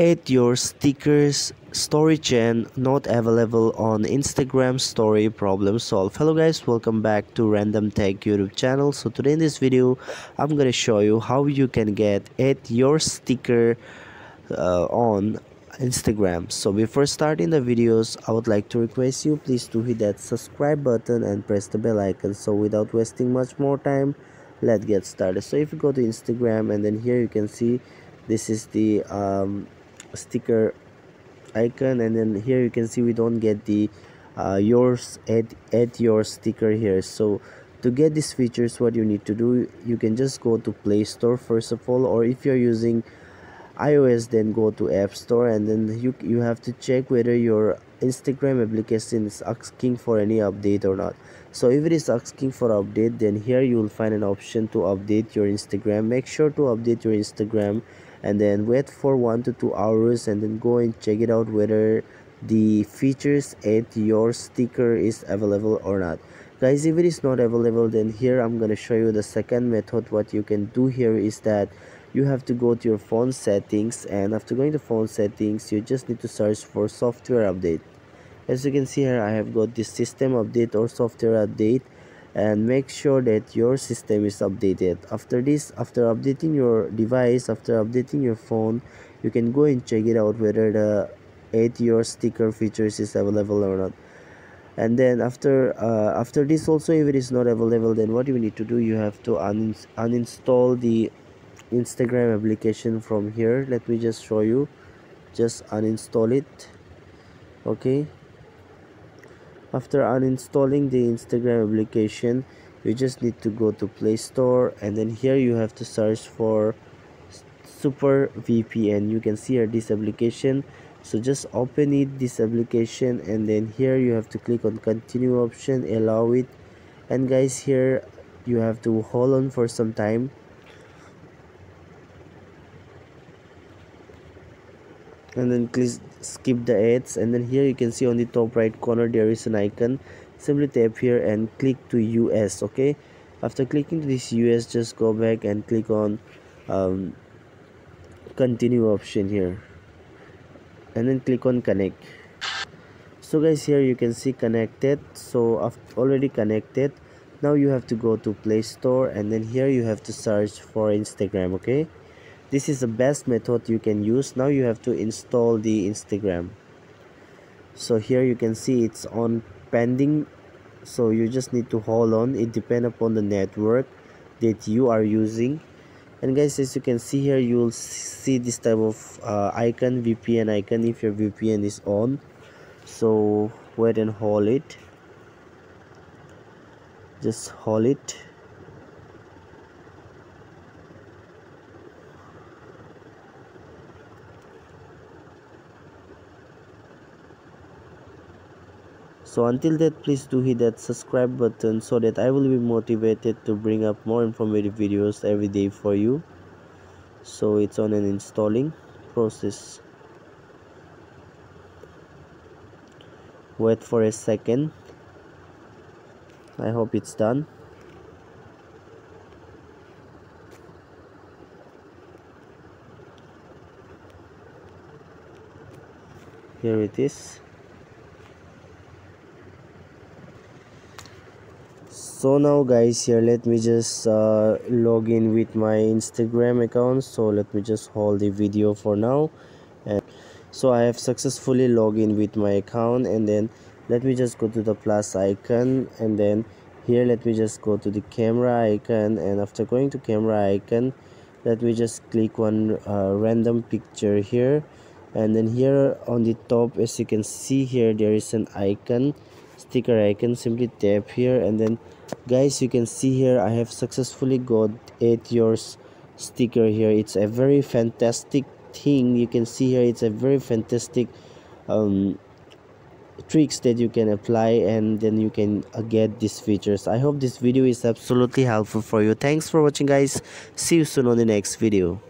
Add your stickers story chain not available on Instagram story problem solved. Hello guys, welcome back to Random Tech YouTube channel. So today in this video I'm gonna show you how you can add your sticker on Instagram. So before starting the videos, I would like to request you please to hit that subscribe button and press the bell icon. So without wasting much more time, let's get started. So if you go to Instagram, and then here you can see this is the sticker icon, and then here you can see we don't get the add your sticker here. So to get these features, what you need to do, you can just go to Play Store first of all, or if you're using iOS, then go to App Store, and then you have to check whether your Instagram application is asking for any update or not. So if it is asking for update, then here you will find an option to update your Instagram. Make sure to update your Instagram and then wait for 1 to 2 hours, and then go and check it out whether the features add your sticker is available or not. Guys, if it is not available, then here I'm gonna show you the second method. What you can do here is that you have to go to your phone settings, and after going to phone settings, you just need to search for software update. As you can see here, I have got this system update or software update, and make sure that your system is updated. After this, after updating your device, after updating your phone, you can go and check it out whether the add your sticker features is available or not. And then after this also, if it is not available, then what you need to do, you have to uninstall the Instagram application from here. Let me just show you. Just uninstall it. Okay, after unstalling the Instagram application, you just need to go to Play Store, and then here you have to search for Super VPN. You can see here this application, so just open it, this application, and then here you have to click on continue option, allow it, and guys, here you have to hold on for some time, and then please skip the ads, and then here you can see on the top right corner there is an icon. Simply tap here and click to US. Okay, after clicking to this US, just go back and click on continue option here, and then click on connect. So guys, here you can see connected. So I've already connected. Now you have to go to Play Store, and then here you have to search for Instagram. Okay, this is the best method you can use. Now you have to install the Instagram. So here you can see it's on pending, so you just need to hold on. It depends upon the network that you are using. And guys, as you can see here, you will see this type of icon, VPN icon, if your VPN is on. So wait and hold it, just hold it. So until that, please do hit that subscribe button so that I will be motivated to bring up more informative videos every day for you. So it's on an installing process. Wait for a second. I hope it's done. Here it is. So now guys, here let me just log in with my Instagram account. So let me just hold the video for now, and so I have successfully logged in with my account, and then let me just go to the plus icon, and then here let me just go to the camera icon, and after going to camera icon, let me just click one random picture here, and then here on the top, as you can see here, there is an icon, sticker icon. Simply tap here, and then guys, you can see here I have successfully got add your sticker here. It's a very fantastic thing. You can see here it's a very fantastic tricks that you can apply, and then you can get these features. I hope this video is absolutely helpful for you. Thanks for watching guys. See you soon on the next video.